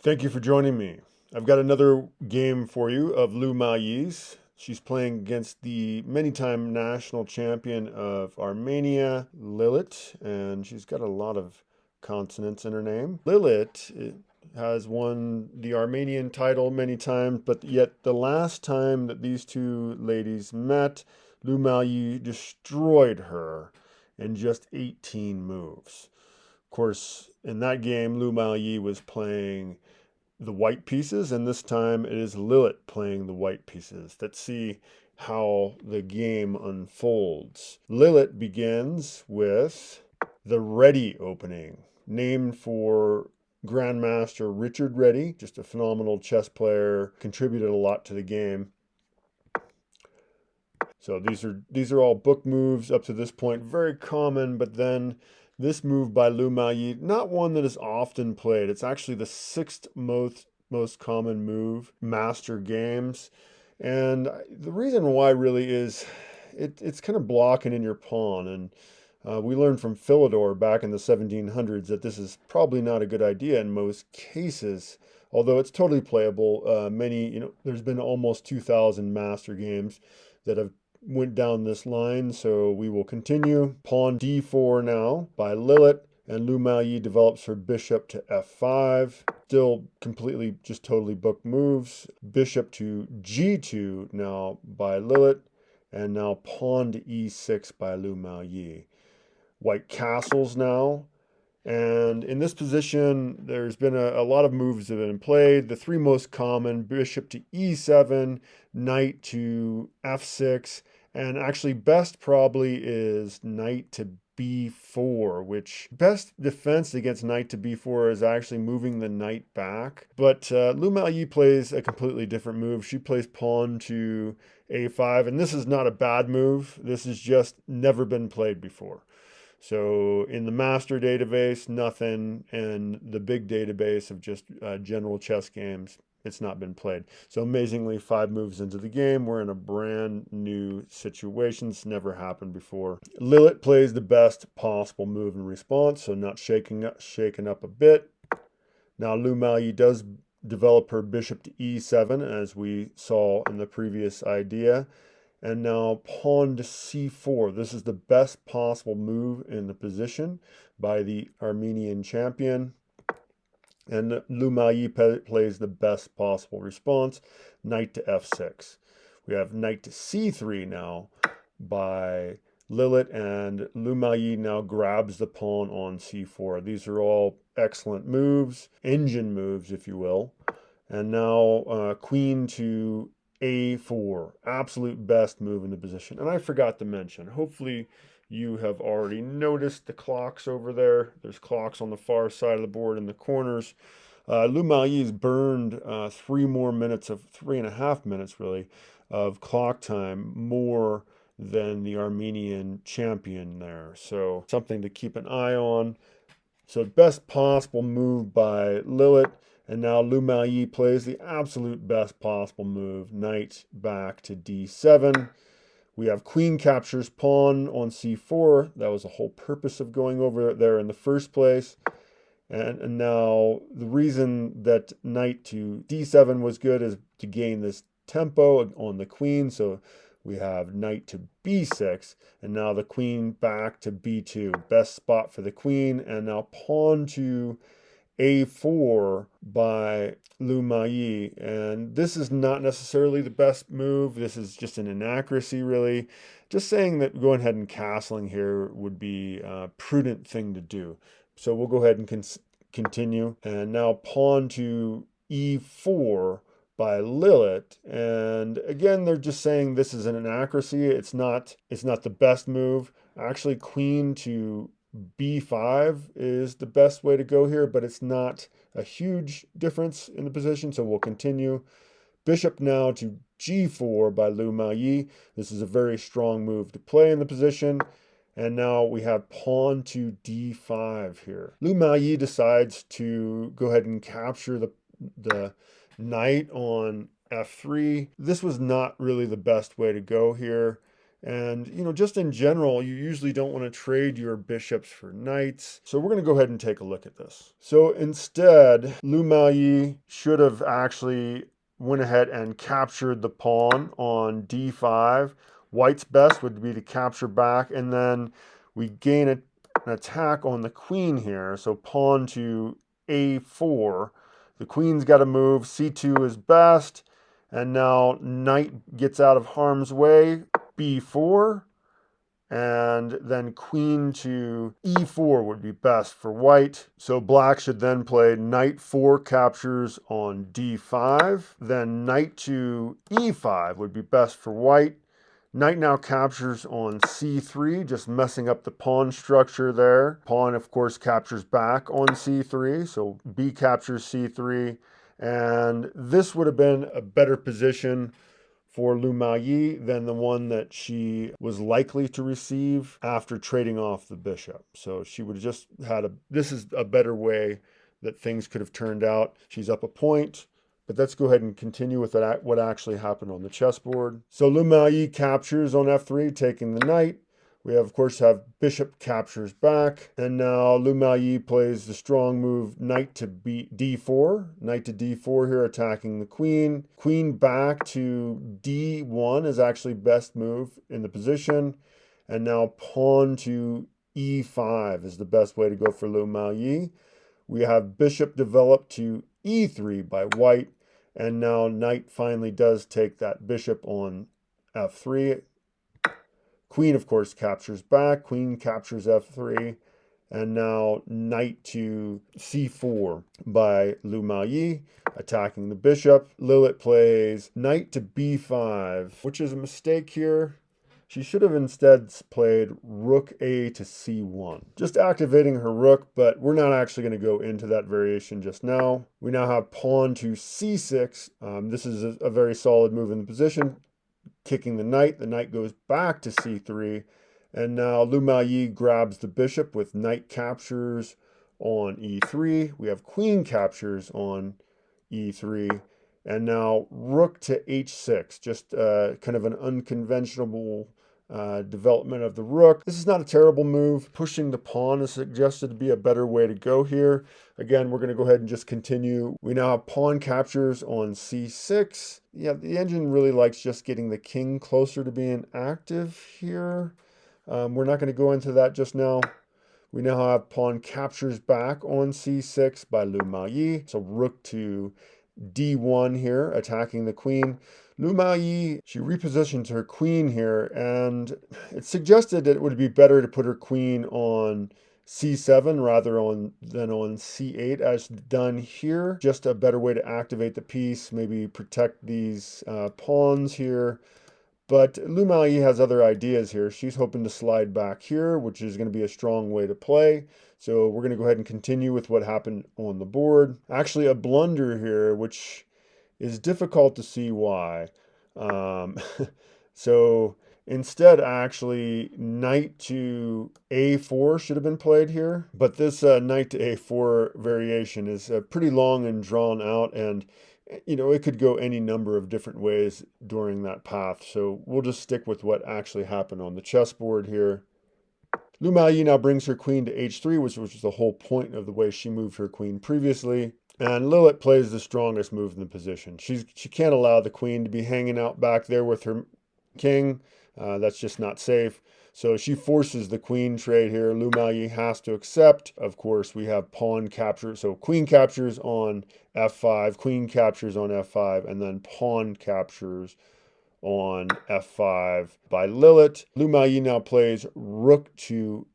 Thank you for joining me. I've got another game for you of Lu Miaoyi's. She's playing against the many-time national champion of Armenia, Lilit, and she's got a lot of consonants in her name. Lilit has won the Armenian title many times, but yet the last time that these two ladies met, Lu Miaoyi destroyed her in just 18 moves. Of course, in that game, Lu Miaoyi was playing the white pieces, and this time it is Lilit playing the white pieces. Let's see how the game unfolds. Lilit begins with the Ready opening, named for Grandmaster Richard Reddy, just a phenomenal chess player, contributed a lot to the game. So these are all book moves up to this point, very common, but then this move by Lu Miaoyi, not one that is often played. It's actually the sixth most common move, master games. And the reason why really is it's kind of blocking in your pawn. And we learned from Philidor back in the 1700s that this is probably not a good idea in most cases, although it's totally playable. There's been almost 2,000 master games that have went down this line, so we will continue. Pawn d4 now by Lilit, and Lu Miaoyi develops her bishop to f5. Still completely, just totally booked moves. Bishop to g2 now by Lilit, and now pawn to e6 by Lu Miaoyi. White castles now. And in this position, there's been a lot of moves that have been played. The three most common, bishop to e7, knight to f6, and actually best probably is knight to b4, which best defense against knight to b4 is actually moving the knight back. But Lu Miaoyi plays a completely different move. She plays pawn to a5, and this is not a bad move. This has just never been played before. So in the master database, nothing, and the big database of just general chess games, it's not been played. So amazingly, 5 moves into the game, we're in a brand new situation. It's never happened before. Lilit plays the best possible move in response, so not shaken up a bit. Now Lu Miaoyi does develop her bishop to e7, as we saw in the previous idea. And now pawn to c4. This is the best possible move in the position by the Armenian champion. And Lu Miaoyi plays the best possible response, knight to f6. We have knight to c3 now by Lilit, and Lu Miaoyi now grabs the pawn on c4. These are all excellent moves, engine moves, if you will. And now queen to a4, absolute best move in the position. And I forgot to mention, hopefully you have already noticed the clocks over there. There's clocks on the far side of the board in the corners. Lu Miaoyi has burned 3.5 minutes really, of clock time, more than the Armenian champion there. So something to keep an eye on. So best possible move by Lilit. And now Lu Miaoyi plays the absolute best possible move, knight back to d7. We have queen captures pawn on c4. That was the whole purpose of going over there in the first place. And now the reason that knight to d7 was good is to gain this tempo on the queen. So we have knight to b6, and now the queen back to b2. Best spot for the queen, and now pawn to a4 by Lu Miaoyi. And this is not necessarily the best move. This is just an inaccuracy, really. Just saying that going ahead and castling here would be a prudent thing to do. So we'll go ahead and continue. And now pawn to e4 by Lilit. And again, they're just saying this is an inaccuracy. It's not the best move. Actually, queen to b5 is the best way to go here, but it's not a huge difference in the position, so we'll continue. Bishop now to g4 by Lu Miaoyi. This is a very strong move to play in the position. And now we have pawn to d5 here. Lu Miaoyi decides to go ahead and capture the knight on f3. This was not really the best way to go here. And, just in general, you usually don't want to trade your bishops for knights. So we're going to go ahead and take a look at this. So instead, Lu Miaoyi should have actually went ahead and captured the pawn on d5. White's best would be to capture back, and then we gain an attack on the queen here. So pawn to a4. The queen's got to move. c2 is best. And now knight gets out of harm's way. b4, and then queen to e4 would be best for white. So black should then play knight 4 captures on d5, then knight to e5 would be best for white. Knight now captures on c3, just messing up the pawn structure there. Pawn, of course, captures back on c3, so b captures c3, and this would have been a better position for Lu Miaoyi than the one that she was likely to receive after trading off the bishop. So she would have just had this is a better way that things could have turned out. She's up a point, but let's go ahead and continue with what actually happened on the chessboard. So Lu Miaoyi captures on f3, taking the knight. We of course have bishop captures back, and now Lu Miaoyi plays the strong move knight to d4. Knight to d4 here, attacking the queen. Queen back to d1 is actually best move in the position, and now pawn to e5 is the best way to go for Lu Miaoyi. We have bishop developed to e3 by white, and now knight finally does take that bishop on f3. Queen, of course, captures back. Queen captures f3. And now knight to c4 by Lu Miaoyi, attacking the bishop. Lilit plays knight to b5, which is a mistake here. She should have instead played rook a to c1, just activating her rook, but we're not actually going to go into that variation just now. We now have pawn to c6. This is a very solid move in the position. Kicking the knight goes back to c3, and now Lu Miaoyi grabs the bishop with knight captures on e3. We have queen captures on e3, and now rook to h6, just kind of an unconventional development of the rook. This is not a terrible move. Pushing the pawn is suggested to be a better way to go here. Again, we're going to go ahead and just continue. We now have pawn captures on c6. Yeah, the engine really likes just getting the king closer to being active here. We're not going to go into that just now. We now have pawn captures back on c6 by Lu Miaoyi. So rook to d1 here, attacking the queen. Lu Miaoyi, she repositions her queen here, and it suggested that it would be better to put her queen on c7 rather than on c8 as done here. Just a better way to activate the piece, maybe protect these pawns here. But Lu Miaoyi has other ideas here. She's hoping to slide back here, which is going to be a strong way to play. So we're going to go ahead and continue with what happened on the board. Actually, a blunder here, which is difficult to see why. So instead, actually, knight to a4 should have been played here. But this knight to a4 variation is pretty long and drawn out, and it could go any number of different ways during that path. So we'll just stick with what actually happened on the chessboard here. Lu Miaoyi now brings her queen to h3, which was the whole point of the way she moved her queen previously. And Lilit plays the strongest move in the position. She can't allow the queen to be hanging out back there with her king. That's just not safe. So she forces the queen trade here. Lu Miaoyi has to accept. Of course, we have pawn capture. So queen captures on f5, queen captures on f5, and then pawn captures on f5 by Lilit. Lu Miaoyi now plays rook to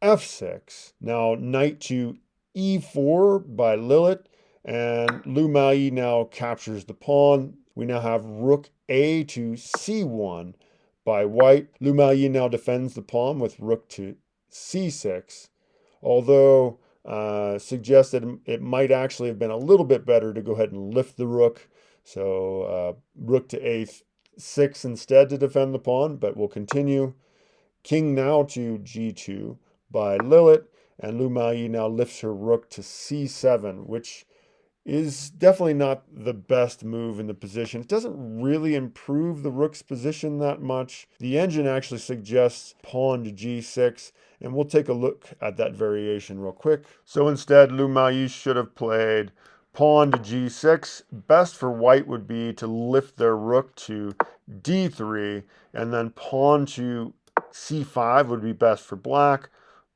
f6. Now knight to e4 by Lilit, and Lu Miaoyi now captures the pawn. We now have rook a to c1 by white. Lu Miaoyi now defends the pawn with rook to c6, although suggested it might actually have been a little bit better to go ahead and lift the rook. So rook to a6 instead to defend the pawn, but we'll continue. King now to g2 by Lilit, and Lu Miaoyi now lifts her rook to c7, which is definitely not the best move in the position. It doesn't really improve the rook's position that much. The engine actually suggests pawn to g6, and we'll take a look at that variation real quick. So instead, Lu Miaoyi should have played pawn to g6. Best for white would be to lift their rook to d3, and then pawn to c5 would be best for black.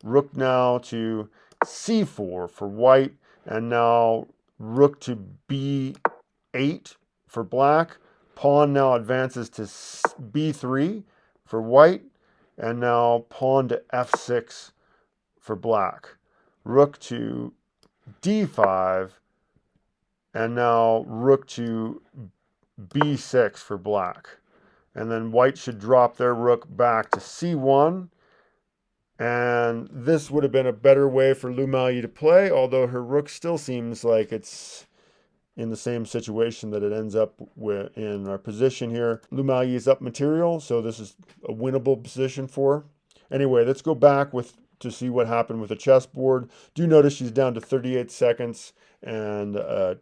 Rook now to c4 for white, and now rook to b8 for black. Pawn now advances to b3 for white, and now pawn to f6 for black. Rook to d5, and now rook to b6 for black. And then white should drop their rook back to c1. And this would have been a better way for Lu Miaoyi to play, although her rook still seems like it's in the same situation that it ends up with in our position here. Lu Miaoyi is up material, so this is a winnable position for her. Anyway, let's go back to see what happened with the chessboard. Do notice she's down to 38 seconds and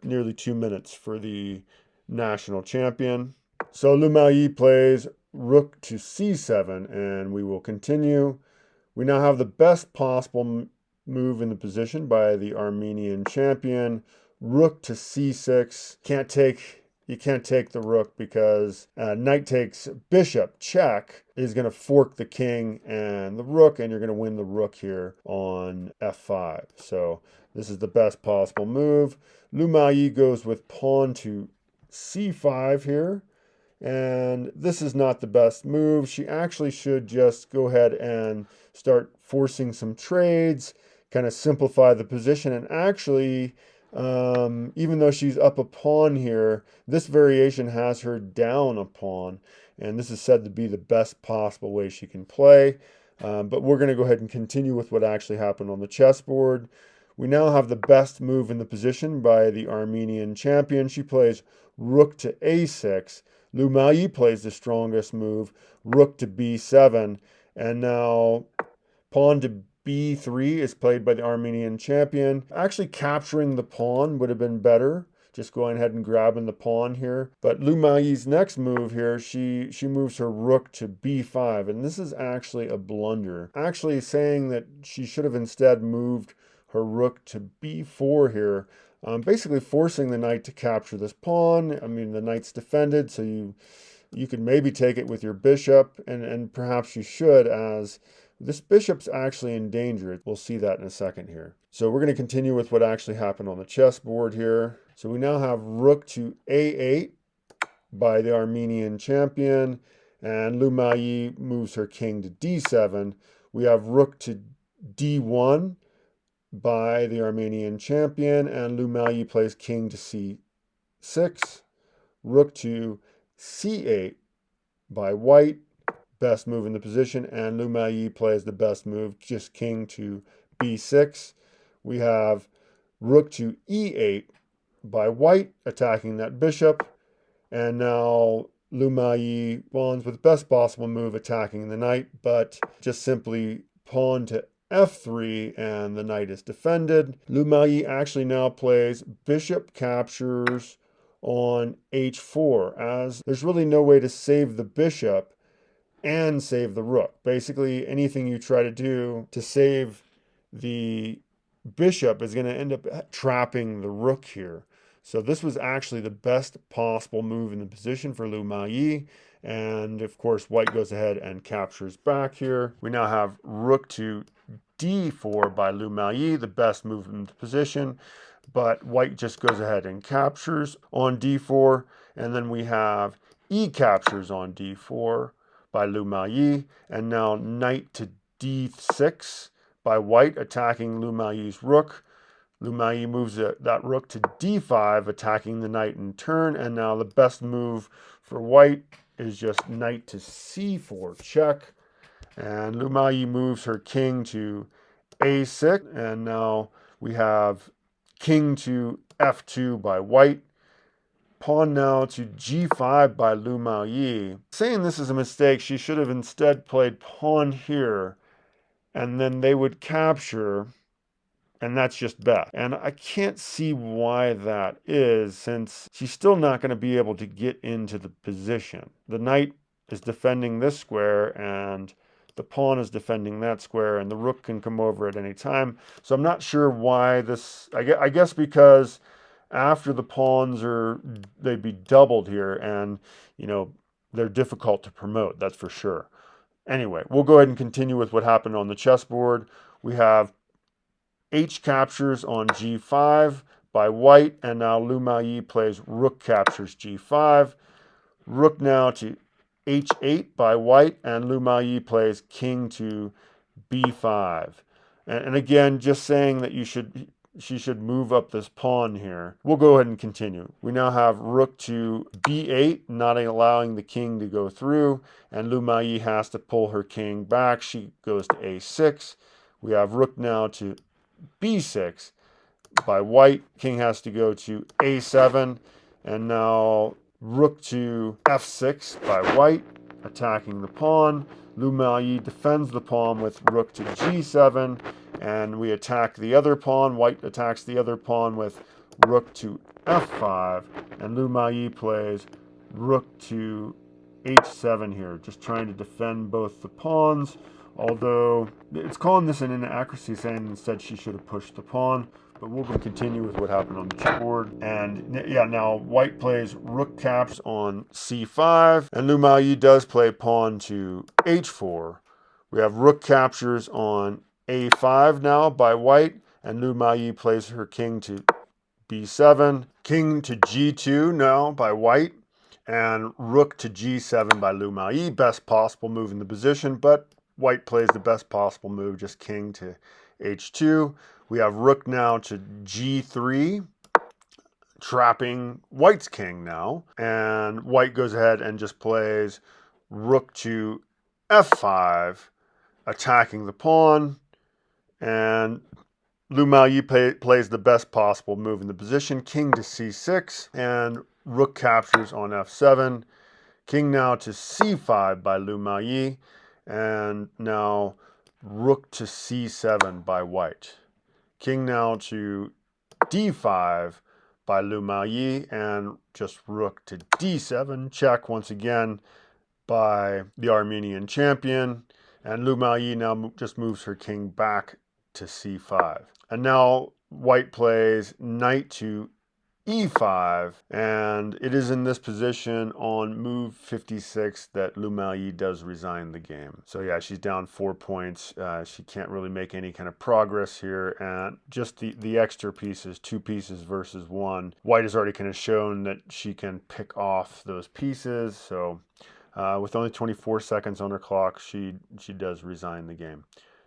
nearly 2 minutes for the national champion. So Lu Miaoyi plays rook to c7, and we will continue. We now have the best possible move in the position by the Armenian champion. Rook to c6. You can't take the rook because knight takes bishop check is going to fork the king and the rook, and you're going to win the rook here on f5. So this is the best possible move. Lu Miaoyi goes with pawn to c5 here. And this is not the best move. She actually should just go ahead and start forcing some trades, kind of simplify the position. And actually, even though she's up a pawn here, this variation has her down a pawn. And this is said to be the best possible way she can play. But we're going to go ahead and continue with what actually happened on the chessboard. We now have the best move in the position by the Armenian champion. She plays rook to a6. Lu Miaoyi plays the strongest move, rook to b7, and now pawn to b3 is played by the Armenian champion. Actually capturing the pawn would have been better, just going ahead and grabbing the pawn here. But Lu Miaoyi's next move here, she moves her rook to b5, and this is actually a blunder. Actually saying that she should have instead moved her rook to b4 here. Basically forcing the knight to capture this pawn. I mean, the knight's defended, so you could maybe take it with your bishop, and perhaps you should, as this bishop's actually in danger. We'll see that in a second here. So we're going to continue with what actually happened on the chessboard here. So we now have rook to a8 by the Armenian champion, and Lu Miaoyi moves her king to d7. We have rook to d1 by the Armenian champion, and Lu Miaoyi plays king to c6, rook to c8 by white, best move in the position, and Lu Miaoyi plays the best move, just king to b6. We have rook to e8 by white, attacking that bishop, and now Lu Miaoyi bonds with best possible move, attacking the knight, but just simply pawn to f3, and the knight is defended. Lu Miaoyi actually now plays bishop captures on h4, as there's really no way to save the bishop and save the rook. Basically, anything you try to do to save the bishop is going to end up trapping the rook here. So this was actually the best possible move in the position for Lu Miaoyi. And of course, white goes ahead and captures back here. We now have rook to d4 by Lu Miaoyi, the best move in the position. But white just goes ahead and captures on d4. And then we have e captures on d4 by Lu Miaoyi. And now knight to d6 by white, attacking Lu Miaoyi's rook. Lu Miaoyi moves that rook to d5, attacking the knight in turn. And now the best move for white is just knight to c4 check. And Lu Miaoyi moves her king to a6. And now we have king to f2 by white. Pawn now to g5 by Lu Miaoyi. Saying this is a mistake, she should have instead played pawn here. And then they would capture. And that's just best. And I can't see why that is, since she's still not going to be able to get into the position. The knight is defending this square, and the pawn is defending that square, and the rook can come over at any time. So I'm not sure why this, I guess because after the pawns they'd be doubled here, and, you know, they're difficult to promote, that's for sure. Anyway, we'll go ahead and continue with what happened on the chessboard. We have H captures on G5 by white, and now Lu Miaoyi plays rook captures G5. Rook now to H8 by white, and Lu Miaoyi plays king to B5. And again, just saying that she should move up this pawn here. We'll go ahead and continue. We now have rook to B8, not allowing the king to go through, and Lu Miaoyi has to pull her king back. She goes to A6. We have rook now to B6 by white. King has to go to A7, and now rook to F6 by white, attacking the pawn. Lu Miaoyi defends the pawn with rook to G7, and we attack the other pawn. White attacks the other pawn with rook to F5, and Lu Miaoyi plays rook to H7 here, just trying to defend both the pawns. Although it's calling this an inaccuracy, saying instead she should have pushed the pawn. But we'll continue with what happened on the chessboard. And yeah, now white plays rook caps on C5, and Lu Miaoyi does play pawn to H4. We have rook captures on A5 now by white, and Lu Miaoyi plays her king to B7. King to G2 now by white, and rook to G7 by Lu Miaoyi. Best possible move in the position, but white plays the best possible move, just king to H2. We have rook now to G3, trapping white's king now. And white goes ahead and just plays rook to F5, attacking the pawn. And Lu Miaoyi plays the best possible move in the position, king to C6, and rook captures on F7. King now to C5 by Lu Miaoyi, and now rook to C7 by white. King now to D5 by Lu Miaoyi, and just rook to D7, check once again by the Armenian champion. And Lu Miaoyi now just moves her king back to C5. And now white plays knight to E5, and it is in this position on move 56 that Lu Miaoyi does resign the game. So yeah, she's down 4 points. She can't really make any kind of progress here, and just the extra pieces, 2 pieces versus 1. White has already kind of shown that she can pick off those pieces, so with only 24 seconds on her clock, she does resign the game.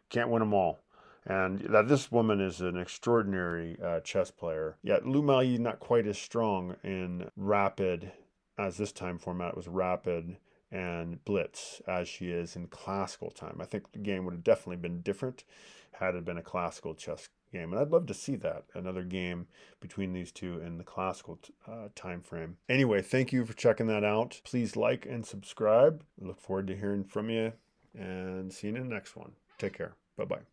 Can't win them all. And that this woman is an extraordinary chess player. Yet Lu Miaoyi not quite as strong in rapid, as this time format was rapid and blitz, as she is in classical time. I think the game would have definitely been different had it been a classical chess game. And I'd love to see that, another game between these two in the classical time frame. Anyway, thank you for checking that out. Please like and subscribe. I look forward to hearing from you, and see you in the next one. Take care. Bye-bye.